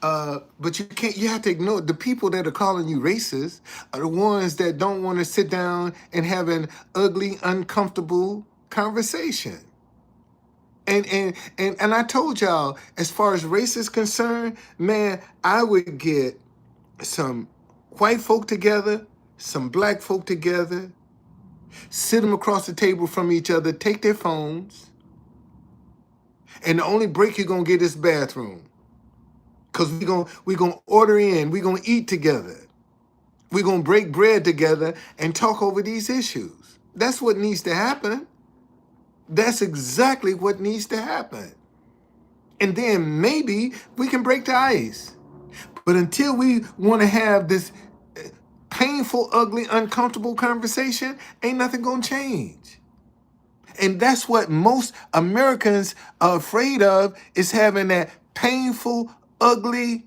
But you can't. You have to ignore the people that are calling you racist are the ones that don't want to sit down and have an ugly, uncomfortable conversation. And I told y'all, as far as race is concerned, man, I would get some white folk together, some black folk together, sit them across the table from each other, take their phones, and the only break you're gonna get is bathroom. Cause we gonna order in, we gonna eat together, we gonna break bread together and talk over these issues. That's what needs to happen. That's exactly what needs to happen. And then maybe we can break the ice. But until we want to have this painful, ugly, uncomfortable conversation, ain't nothing gonna change. And that's what most Americans are afraid of, is having that painful, ugly,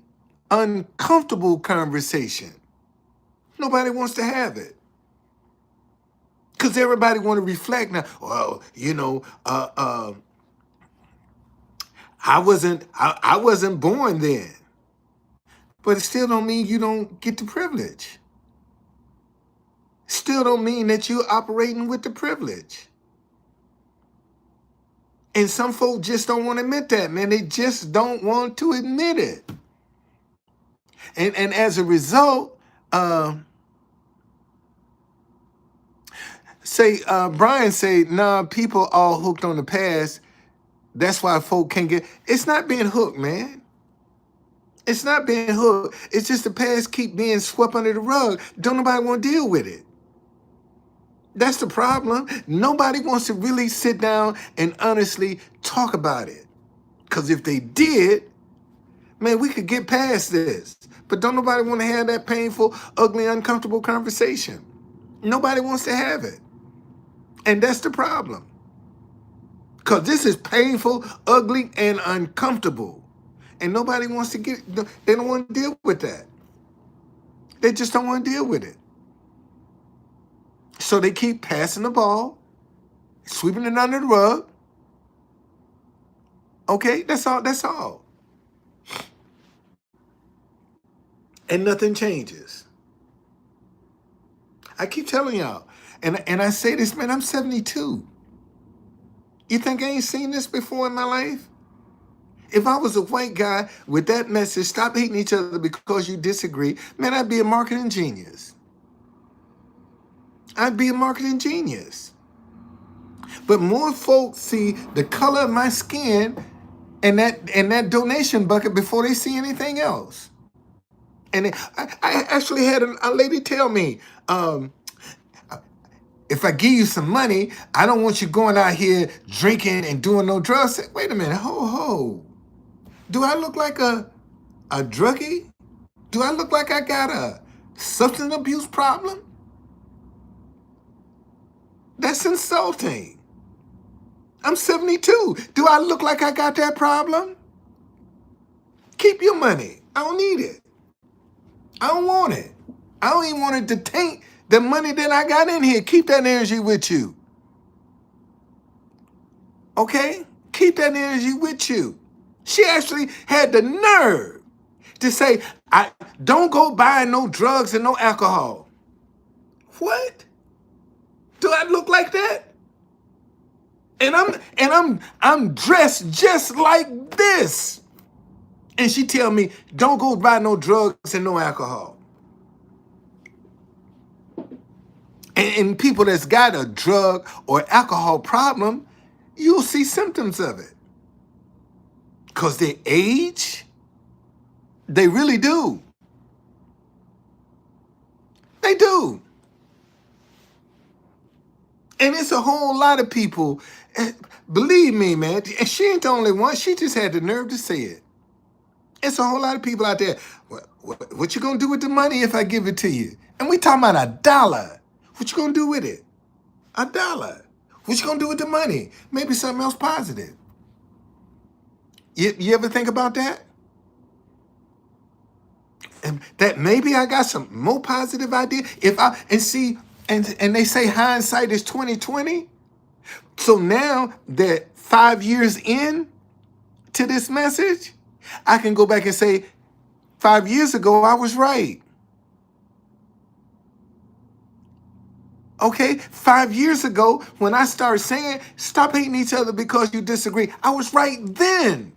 uncomfortable conversation. Nobody wants to have it. Because everybody want to reflect now. Well, I wasn't born then. But it still don't mean you don't get the privilege. Still don't mean that you're operating with the privilege. And some folk just don't want to admit that, man. They just don't want to admit it. And as a result, Brian say, nah, people all hooked on the past. That's why folk can't get. It's not being hooked, man. It's not being hooked. It's just the past keep being swept under the rug. Don't nobody want to deal with it. That's the problem. Nobody wants to really sit down and honestly talk about it. Because if they did, man, we could get past this. But don't nobody want to have that painful, ugly, uncomfortable conversation. Nobody wants to have it. And that's the problem. Because this is painful, ugly, and uncomfortable. And nobody wants to they don't want to deal with that. They just don't want to deal with it. So they keep passing the ball, sweeping it under the rug. Okay, that's all. And nothing changes. I keep telling y'all, and I say this, man, I'm 72. You think I ain't seen this before in my life? If I was a white guy with that message, stop hating each other because you disagree, man, I'd be a marketing genius. I'd be a marketing genius. But more folks see the color of my skin and that donation bucket before they see anything else. And I actually had a lady tell me, if I give you some money, I don't want you going out here drinking and doing no drugs. I said, wait a minute, ho. Do I look like a druggie? Do I look like I got a substance abuse problem? That's insulting. I'm 72. Do I look like I got that problem? Keep your money. I don't need it. I don't want it. I don't even want it to taint the money that I got in here. Keep that energy with you. Okay? Keep that energy with you. She actually had the nerve to say, I don't go buying no drugs and no alcohol. What? Do I look like that? And I'm dressed just like this. And she tell me, don't go buy no drugs and no alcohol. And people that's got a drug or alcohol problem, you'll see symptoms of it. Because they age, they really do. They do. And it's a whole lot of people. Believe me, man. And she ain't the only one. She just had the nerve to say it. It's a whole lot of people out there. What you gonna do with the money if I give it to you? And we talking about $1. What you gonna do with it? $1. What you gonna do with the money? Maybe something else positive. You ever think about that? And that maybe I got some more positive idea. If I and see, and they say hindsight is 2020. So now that 5 years in to this message, I can go back and say, 5 years ago, I was right. Okay, 5 years ago, when I started saying, stop hating each other because you disagree, I was right then.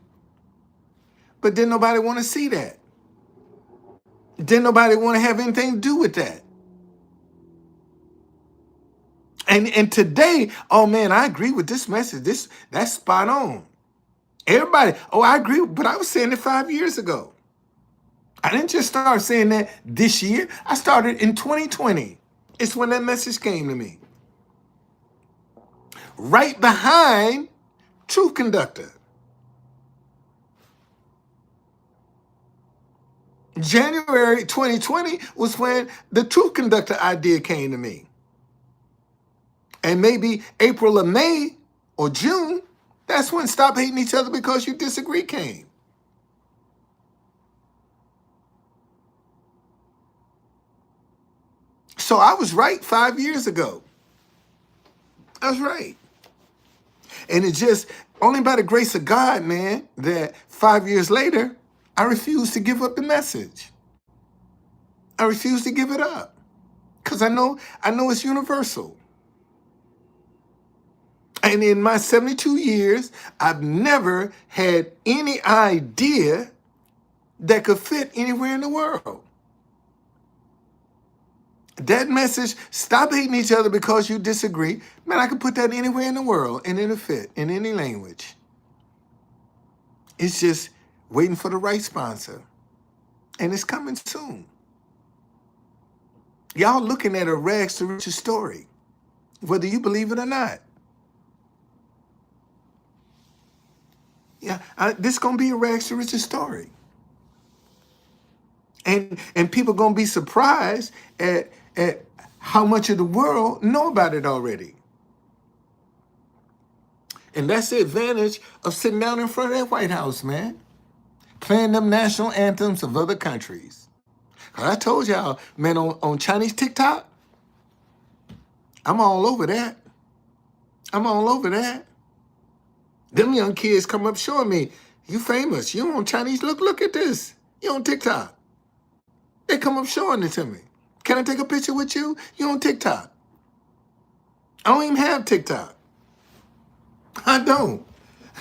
But didn't nobody want to see that. Didn't nobody want to have anything to do with that. And today, oh man, I agree with this message. That's spot on. Everybody, oh, I agree, but I was saying it 5 years ago. I didn't just start saying that this year. I started in 2020. It's when that message came to me. Right behind Truth Conductor. January 2020 was when the Truth Conductor idea came to me. And maybe April or May or June, that's when Stop Hating Each Other Because You Disagree came. So I was right 5 years ago. I was right. And it just, only by the grace of God, man, that 5 years later, I refuse to give up the message. I refuse to give it up. Because I know it's universal. And in my 72 years, I've never had any idea that could fit anywhere in the world. That message, stop hating each other because you disagree, man, I could put that anywhere in the world and it'll fit in any language. It's just waiting for the right sponsor. And it's coming soon. Y'all looking at a rags to riches story, whether you believe it or not. Yeah, this is gonna be a rags to riches story, and people gonna be surprised at how much of the world know about it already. And that's the advantage of sitting down in front of that White House, man, playing them national anthems of other countries. I told y'all, man, on Chinese TikTok, I'm all over that. I'm all over that. Them young kids come up showing me, you famous, you on Chinese, look at this. You on TikTok. They come up showing it to me. Can I take a picture with you? You on TikTok. I don't even have TikTok. I don't.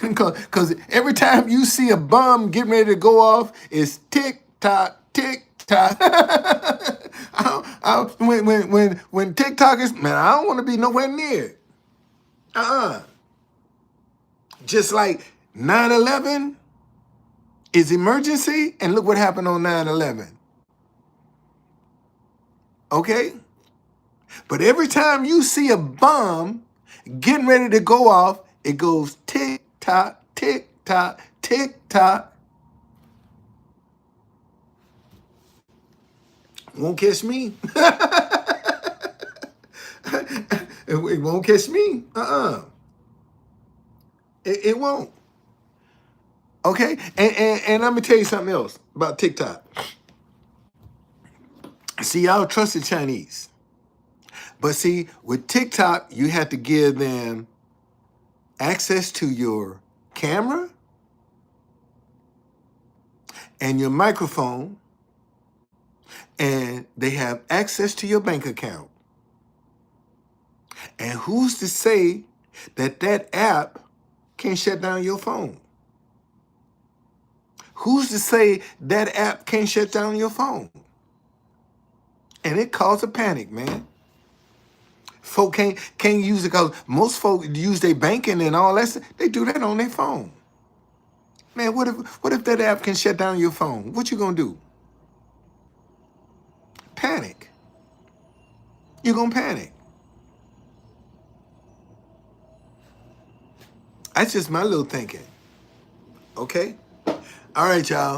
Because every time you see a bomb getting ready to go off, it's TikTok, TikTok. When TikTok is, man, I don't want to be nowhere near it. Just like 9/11 is emergency, and look what happened on 9/11. Okay? But every time you see a bomb getting ready to go off, it goes tick tock, tick tock, tick tock. Won't catch me. It won't catch me. It won't. Okay? And let me tell you something else about TikTok. See, y'all trust the Chinese. But see, with TikTok, you have to give them access to your camera and your microphone, and they have access to your bank account. And who's to say that that app can shut down your phone? Who's to say that app can't shut down your phone? And it caused a panic, man. Folk can't use it because most folk use their banking and all that. They do that on their phone. Man, what if that app can shut down your phone? What you gonna do? Panic. You're going to panic. That's just my little thinking. Okay? All right, y'all.